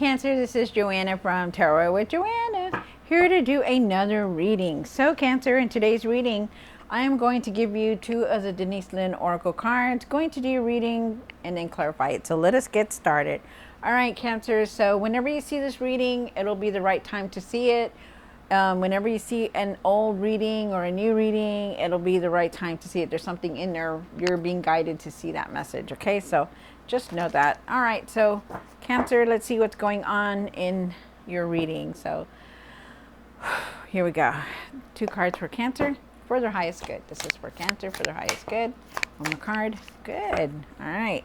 Cancer, this is Joanna from Tarot with Joanna, here to do another reading. So Cancer, in today's reading, I am going to give you two of the Denise Lynn Oracle cards, going to do your reading and then clarify it. So let us get started. All right, Cancer, so whenever you see this reading, it'll be the right time to see it. Whenever you see an old reading or a new reading, it'll be the right time to see it. There's something in there. You're being guided to see that message. Okay, so just know that. All right, so Cancer, let's see what's going on in your reading. So here we go. Two cards for Cancer for their highest good. This is for Cancer for their highest good. One more card. Good. All right.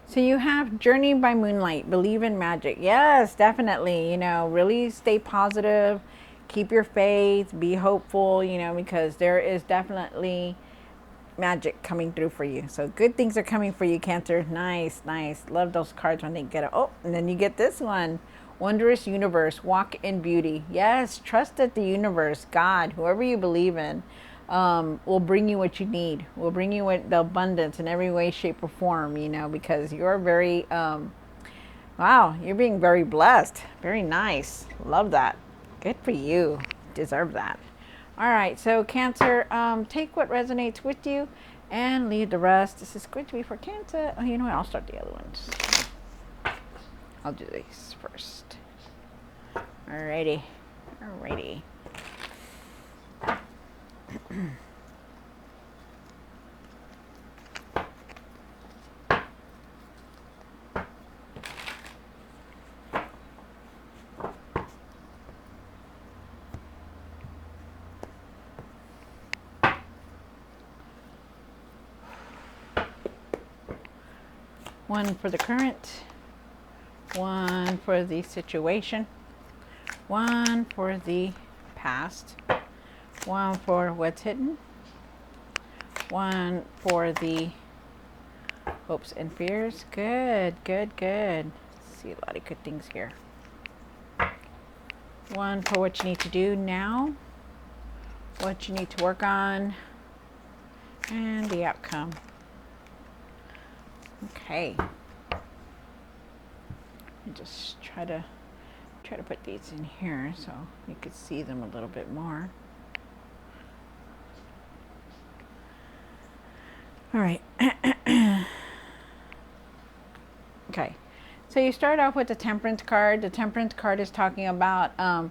So you have Journey by Moonlight, believe in magic. Yes, definitely. You know, really stay positive, keep your faith, be hopeful, you know, because there is definitely magic coming through for you. So good things are coming for you, Cancer. Nice, nice. Love those cards when they get it. Oh, and then you get this one. Wondrous Universe, walk in beauty. Yes, trust that the universe, God, whoever you believe in, will bring you what you need, will bring you the abundance in every way, shape, or form, you know, because you're very, wow, you're being very blessed. Very nice. Love that. Good for you. Deserve that. All right, so Cancer, take what resonates with you and leave the rest. This is going to be for Cancer. Oh, you know what? I'll start the other ones. I'll do these first. Alrighty. Alrighty. One for the current, one for the situation, one for the past, one for what's hidden, one for the hopes and fears. Good, good, good. See a lot of good things here. One for what you need to do now, what you need to work on, and the outcome. Okay. And just try to put these in here so you could see them a little bit more. All right. Okay. So you start off with the Temperance card. The Temperance card is talking about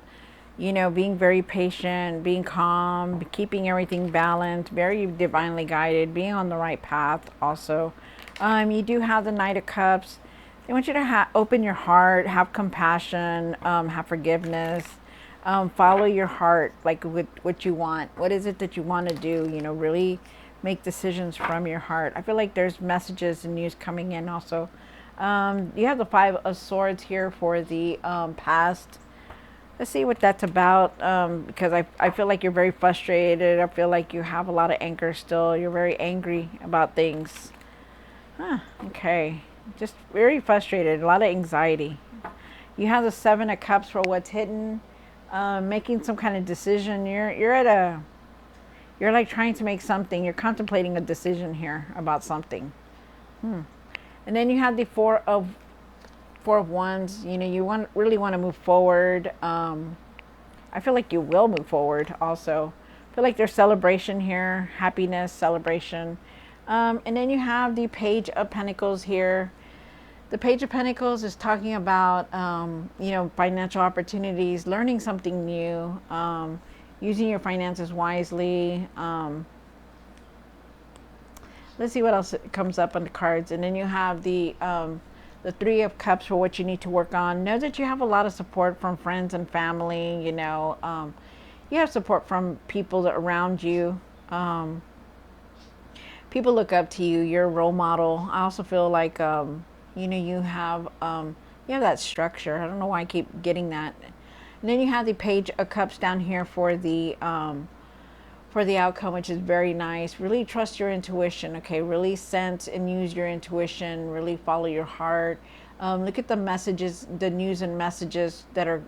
you know, being very patient, being calm, keeping everything balanced, very divinely guided, being on the right path also. You do have the Knight of Cups. They want you to open your heart, have compassion, have forgiveness, follow your heart, like with what you want. What is it that you want to do? You know, really make decisions from your heart. I feel like there's messages and news coming in also. You have the Five of Swords here for the past. Let's see what that's about, because I feel like you're very frustrated. I feel like you have a lot of anger still. You're very angry about things. Huh, okay. Just very frustrated, a lot of anxiety. You have the Seven of Cups for what's hidden, making some kind of decision. You're like trying to make something. You're contemplating a decision here about something. And then you have the Four of Wands. You know, you really want to move forward. I feel like you will move forward also. I feel like there's celebration here, happiness, celebration. And then you have the Page of Pentacles here. The Page of Pentacles is talking about, you know, financial opportunities, learning something new, using your finances wisely. Let's see what else comes up on the cards. And then you have the Three of Cups for what you need to work on. Know that you have a lot of support from friends and family. You know, you have support from people that around you. People look up to you. You're a role model. I also feel like, you know, you have that structure. I don't know why I keep getting that. And then you have the Page of Cups down here for the outcome, which is very nice. Really trust your intuition. Okay, really sense and use your intuition. Really follow your heart. Look at the messages, the news and messages that are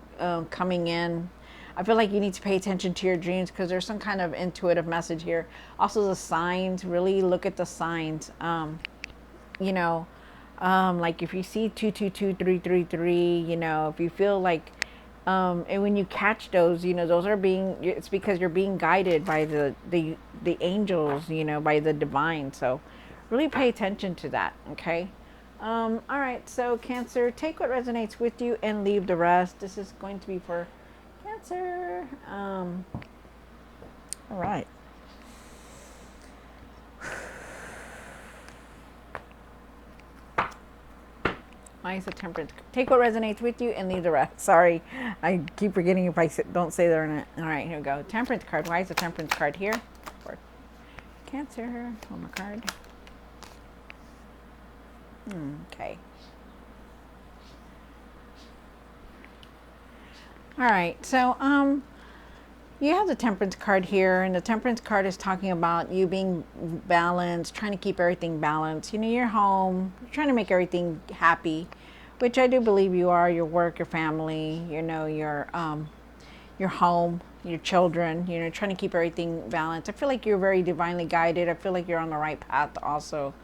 coming in. I feel like you need to pay attention to your dreams because there's some kind of intuitive message here. Also the signs, really look at the signs. You know, Like if you see 222333, you know, if you feel like, and when you catch those, you know, those are being, it's because you're being guided by the angels, you know, by the divine. So really pay attention to that. Okay. All right. So Cancer, take what resonates with you and leave the rest. This is going to be for Cancer. All right. Why is the Temperance? Take what resonates with you and leave the rest. Sorry, I keep forgetting if I don't say that or not. All right, here we go. Temperance card. Why is the Temperance card here? For Cancer. One more card. Okay. All right. So, you have the Temperance card here, and the Temperance card is talking about you being balanced, trying to keep everything balanced. You know, you're home, you're trying to make everything happy, which I do believe you are. Your work, your family, you know, your home, your children. You know, trying to keep everything balanced. I feel like you're very divinely guided. I feel like you're on the right path, also.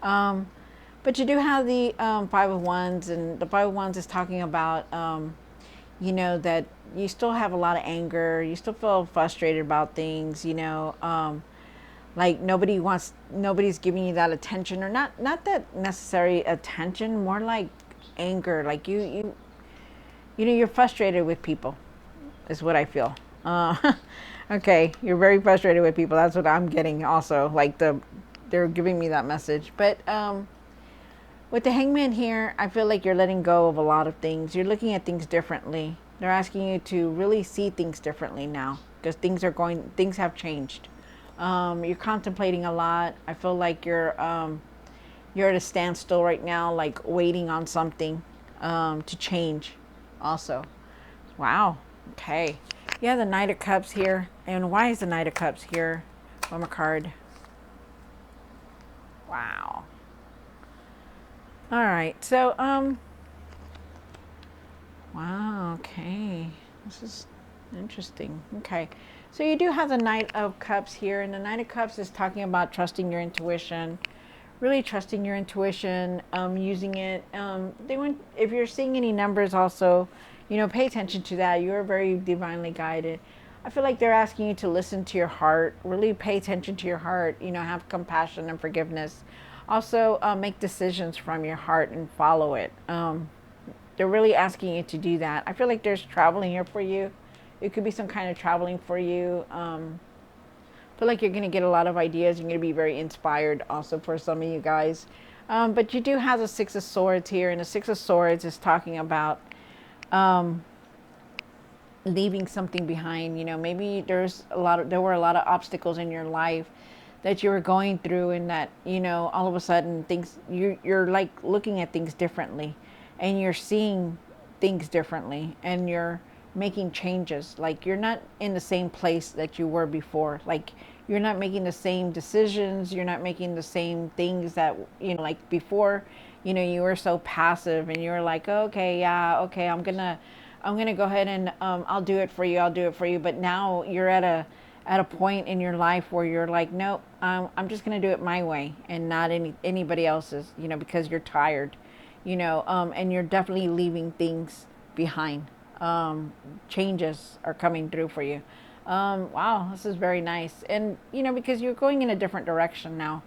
But you do have the Five of Wands, and the Five of Wands is talking about, you know, that you still have a lot of anger. You still feel frustrated about things, you know, like nobody's giving you that attention, or not that necessary attention, more like anger. Like you know, you're frustrated with people, is what I feel. Okay, you're very frustrated with people. That's what I'm getting also. Like they're giving me that message. But with the Hangman here, I feel like you're letting go of a lot of things. You're looking at things differently. They're asking you to really see things differently now, because things have changed. You're contemplating a lot. I feel like you're at a standstill right now, like waiting on something to change also. Wow. Okay. Yeah, the Knight of Cups here. And why is the Knight of Cups here? One more card. Wow. All right. So, wow. Okay. This is interesting. Okay. So you do have the Knight of Cups here, and the Knight of Cups is talking about trusting your intuition, really trusting your intuition, using it. If you're seeing any numbers also, you know, pay attention to that. You're very divinely guided. I feel like they're asking you to listen to your heart, really pay attention to your heart, you know, have compassion and forgiveness. Also, make decisions from your heart and follow it. They're really asking you to do that. I feel like there's traveling here for you. It could be some kind of traveling for you. I feel like you're going to get a lot of ideas. You're going to be very inspired also for some of you guys. But you do have the Six of Swords here, and the Six of Swords is talking about leaving something behind. You know, maybe there were a lot of obstacles in your life that you were going through, and that, you know, all of a sudden you're like looking at things differently, and you're seeing things differently, and you're making changes. Like you're not in the same place that you were before. Like you're not making the same decisions. You're not making the same things that, you know, like before, you know, you were so passive and you were like, okay, yeah, okay, I'm gonna go ahead and I'll do it for you. I'll do it for you. But now you're at a point in your life where you're like, nope, I'm just gonna do it my way and not anybody else's, you know, because you're tired, you know, and you're definitely leaving things behind. Changes are coming through for you. Wow, this is very nice. And, you know, because you're going in a different direction now.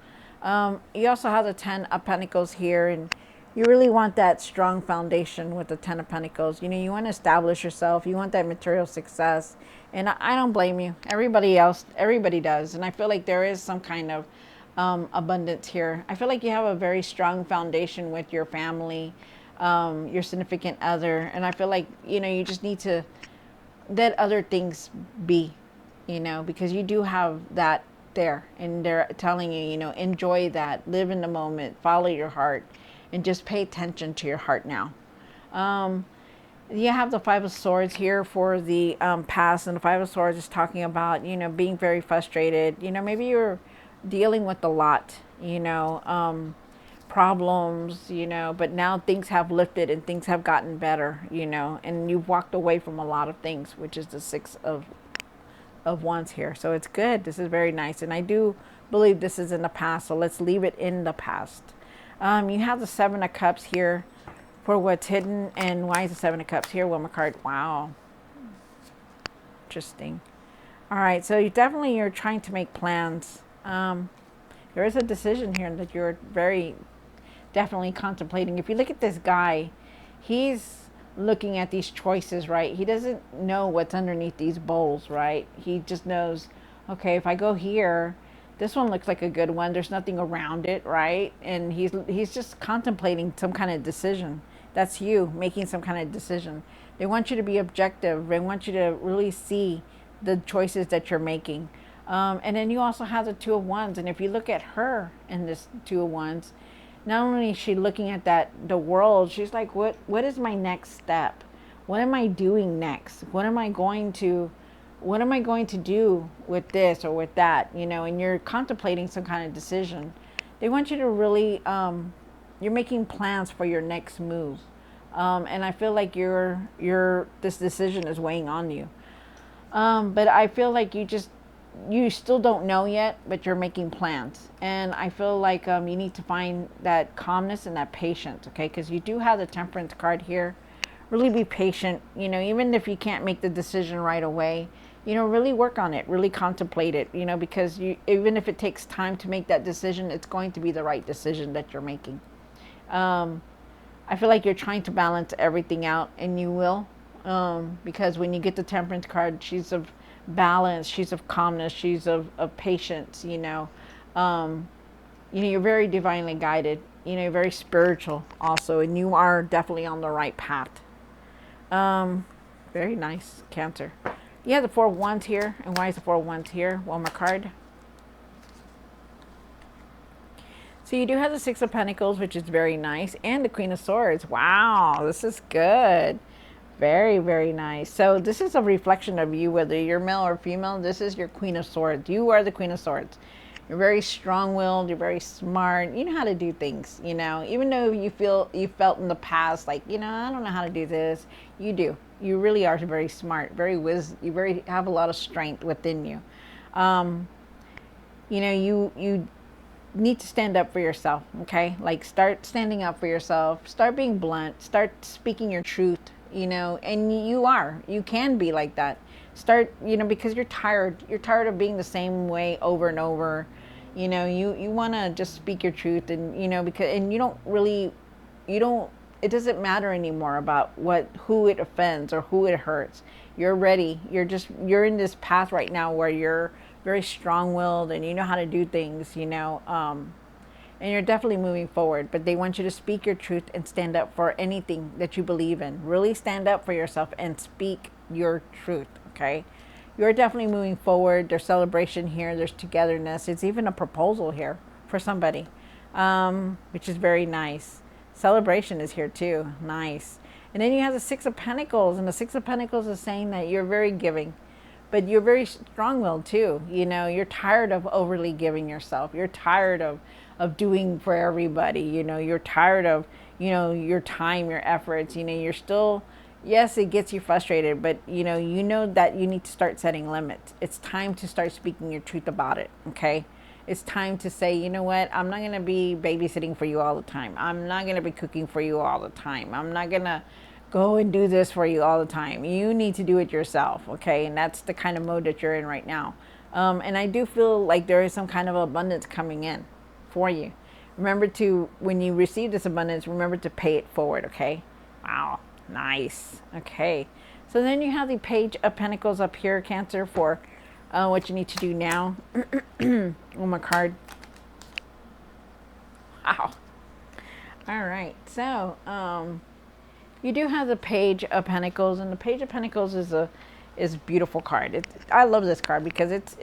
You also have the Ten of Pentacles here, and you really want that strong foundation with the Ten of Pentacles. You know, you want to establish yourself. You want that material success. And I don't blame you. Everybody does. And I feel like there is some kind of abundance here. I feel like you have a very strong foundation with your family, your significant other. And I feel like, you know, you just need to let other things be, you know, because you do have that there. And they're telling you, you know, enjoy that, live in the moment, follow your heart, and just pay attention to your heart now. You have the Five of Swords here for the past, and the Five of Swords is talking about, you know, being very frustrated. You know, maybe you're dealing with a lot, you know, problems, you know, but now things have lifted and things have gotten better, you know, and you've walked away from a lot of things, which is the Six of Wands here. So it's good. This is very nice, and I do believe this is in the past. So let's leave it in the past. You have the Seven of Cups here for what's hidden. And why is the Seven of Cups here? One more card. Wow. Interesting. All right, so you're trying to make plans. There is a decision here that you're very definitely contemplating. If you look at this guy, he's looking at these choices, right? He doesn't know what's underneath these bowls, right? He just knows, okay, if I go here, this one looks like a good one. There's nothing around it, right? And he's just contemplating some kind of decision. That's you making some kind of decision. They want you to be objective. They want you to really see the choices that you're making. And then you also have the Two of Wands. And if you look at her in this Two of Wands, not only is she looking at the world, she's like, what is my next step? What am I doing next? What am I going to do with this or with that? And you're contemplating some kind of decision. They want you to really, you're making plans for your next move. And I feel like this decision is weighing on you. But I feel like you still don't know yet, but you're making plans. And I feel like you need to find that calmness and that patience, okay? Because you do have the Temperance card here. Really be patient, even if you can't make the decision right away, really work on it, really contemplate it, because even if it takes time to make that decision, it's going to be the right decision that you're making. I feel like you're trying to balance everything out, and you will, because when you get the Temperance card, she's of balance, she's of calmness, she's of patience. You're very divinely guided, you're very spiritual also, and you are definitely on the right path. Very nice, Cancer. You have the Four of Wands here. And why is the Four of Wands here? One more card. So you do have the Six of Pentacles, which is very nice, and the Queen of Swords. Wow, this is good. Very, very nice. So this is a reflection of you, whether you're male or female. This is your Queen of Swords. You are the Queen of Swords. You're very strong-willed. You're very smart. You know how to do things, even though you felt in the past like, I don't know how to do this. You do. You really are very smart, you have a lot of strength within you. You need to stand up for yourself, okay? Like, start standing up for yourself. Start being blunt. Start speaking your truth, and you can be like that. Start, because you're tired of being the same way over and over. You want to just speak your truth, and it doesn't matter anymore about who it offends or who it hurts. You're ready. You're in this path right now where you're very strong-willed and you know how to do things, and you're definitely moving forward. But they want you to speak your truth and stand up for anything that you believe in. Really stand up for yourself and speak your truth, okay? You're definitely moving forward. There's celebration here. There's togetherness. It's even a proposal here for somebody, which is very nice. Celebration is here too. Nice. And then you have the Six of Pentacles, and the Six of Pentacles is saying that you're very giving, but you're very strong-willed too. You're tired of overly giving yourself. You're tired of doing for everybody. You're tired of, your time, your efforts. You're still, yes, it gets you frustrated, but you know that you need to start setting limits. It's time to start speaking your truth about it, okay? It's time to say, you know what, I'm not going to be babysitting for you all the time. I'm not going to be cooking for you all the time. I'm not going to go and do this for you all the time. You need to do it yourself, okay? And that's the kind of mode that you're in right now. And I do feel like there is some kind of abundance coming in for you. Remember when you receive this abundance, remember to pay it forward, okay? Wow, nice. Okay. So then you have the Page of Pentacles up here, Cancer, for what you need to do now. One more card. Wow. All right. So you do have the Page of Pentacles, and the Page of Pentacles is a beautiful card. I love this card because it's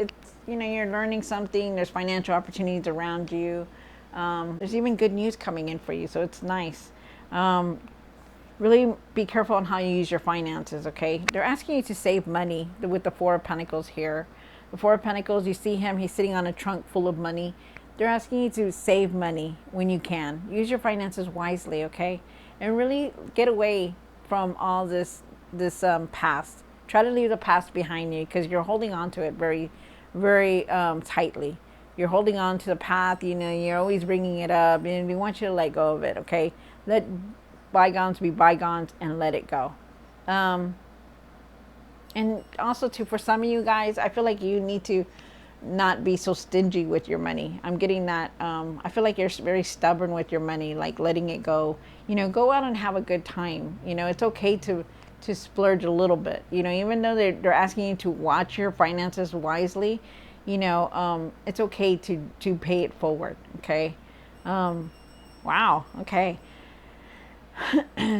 you're learning something. There's financial opportunities around you. There's even good news coming in for you, so it's nice. Really be careful on how you use your finances, okay? They're asking you to save money with the Four of Pentacles here. The Four of Pentacles, you see him, he's sitting on a trunk full of money. They're asking you to save money when you can. Use your finances wisely, okay? And really get away from all this past. Try to leave the past behind you because you're holding on to it very, very tightly. you're holding on to the path, you know, you're always bringing it up, and we want you to let go of it, okay? Let bygones be bygones and let it go. Um, and also, too, for some of you guys, I feel like you need to not be so stingy with your money. I'm getting that. I feel like you're very stubborn with your money, like letting it go. You know, go out and have a good time. You know, it's okay to splurge a little bit. You know, even though they're asking you to watch your finances wisely, you know, it's okay to pay it forward. Okay. Wow. Okay.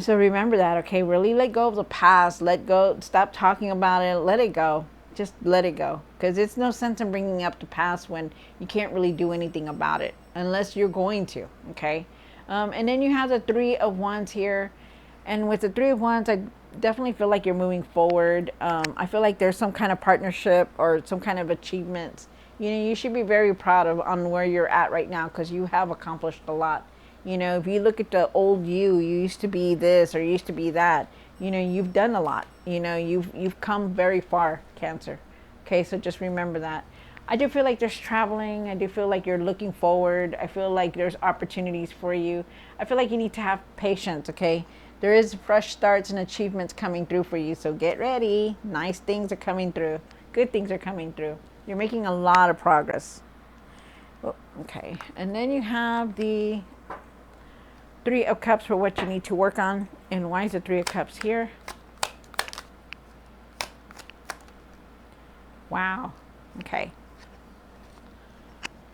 So remember that, okay? Really let go of the past. Let go. Stop talking about it. Let it go. Just let it go. Because it's no sense in bringing up the past when you can't really do anything about it unless you're going to, okay? And then you have the Three of Wands here. And with the Three of Wands, I definitely feel like you're moving forward. I feel like there's some kind of partnership or some kind of achievements. You know, you should be very proud of on where you're at right now because you have accomplished a lot. You know, if you look at the old you used to be this or used to be that. You know, you've done a lot. You know, you've come very far, Cancer. Okay, so just remember that. I do feel like there's traveling. I do feel like you're looking forward. I feel like there's opportunities for you. I feel like you need to have patience, okay? There is fresh starts and achievements coming through for you, so get ready. Nice things are coming through. Good things are coming through. You're making a lot of progress. Oh, okay, and then you have the Three of Cups for what you need to work on. And why is the Three of Cups here? Wow. Okay.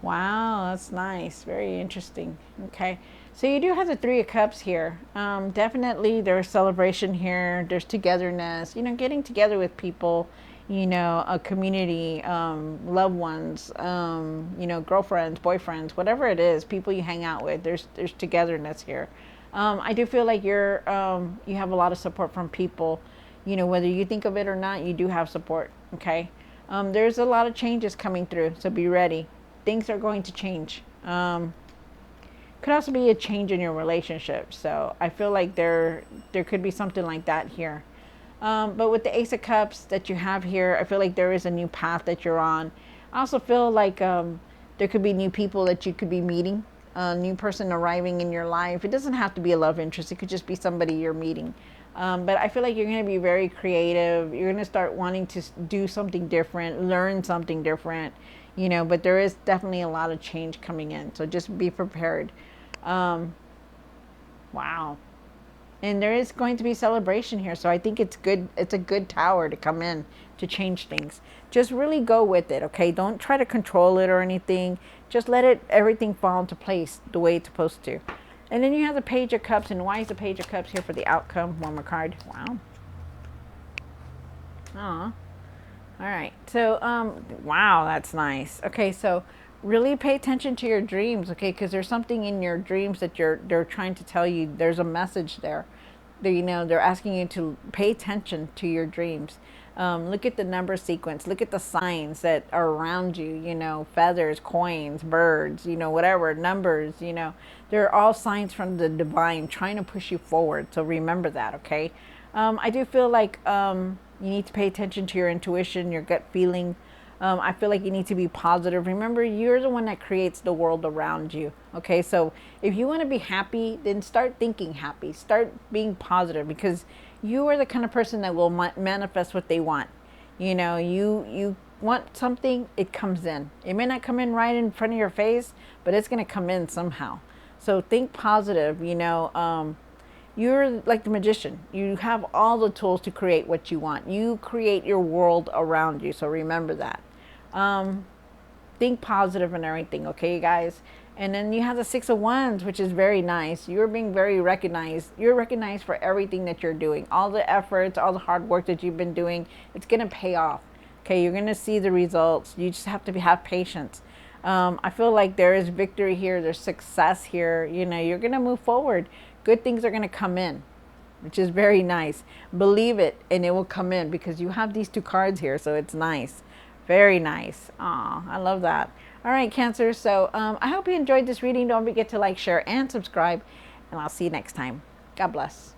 Wow, that's nice. Very interesting. Okay. So you do have the Three of Cups here. Definitely there's celebration here. There's togetherness. You know, getting together with people, you know, a community, loved ones, you know, girlfriends, boyfriends, whatever it is, people you hang out with. There's togetherness here. I do feel like you have a lot of support from people. You know, whether you think of it or not, you do have support. Okay. There's a lot of changes coming through, so be ready. Things are going to change. Could also be a change in your relationship. So I feel like there could be something like that here. But with the Ace of Cups that you have here, I feel like there is a new path that you're on. I also feel like there could be new people that you could be meeting, a new person arriving in your life. It doesn't have to be a love interest. It could just be somebody you're meeting. But I feel like you're going to be very creative. You're going to start wanting to do something different, learn something different, you know, but there is definitely a lot of change coming in. So just be prepared. Wow. And there is going to be celebration here. So I think it's good. It's a good tower to come in to change things. Just really go with it. Okay. Don't try to control it or anything. Just let everything fall into place the way it's supposed to. And then you have the Page of Cups. And why is the Page of Cups here for the outcome? One more card. Wow. Aw. All right. So, wow, that's nice. Okay. So really pay attention to your dreams, okay? Because there's something in your dreams that they're trying to tell you. There's a message there. You know, they're asking you to pay attention to your dreams. Look at the number sequence. Look at the signs that are around you. You know, feathers, coins, birds. You know, whatever numbers. You know, they're all signs from the divine trying to push you forward. So remember that, okay? I do feel like you need to pay attention to your intuition, your gut feeling. I feel like you need to be positive. Remember, you're the one that creates the world around you. Okay, so if you want to be happy, then start thinking happy. Start being positive because you are the kind of person that will manifest what they want. You know, you want something, it comes in. It may not come in right in front of your face, but it's going to come in somehow. So think positive, you know. You're like the magician. You have all the tools to create what you want. You create your world around you. So remember that. Think positive and everything, okay, you guys? And then you have the Six of Wands, which is very nice. You're being very recognized. You're recognized for everything that you're doing. All the efforts, all the hard work that you've been doing, it's going to pay off. Okay, you're going to see the results. You just have to have patience. I feel like there is victory here. There's success here. You know, you're going to move forward. Good things are going to come in, which is very nice. Believe it, and it will come in because you have these two cards here, so it's nice. Very nice. Aw, I love that. All right, Cancer. So I hope you enjoyed this reading. Don't forget to like, share, and subscribe, and I'll see you next time. God bless.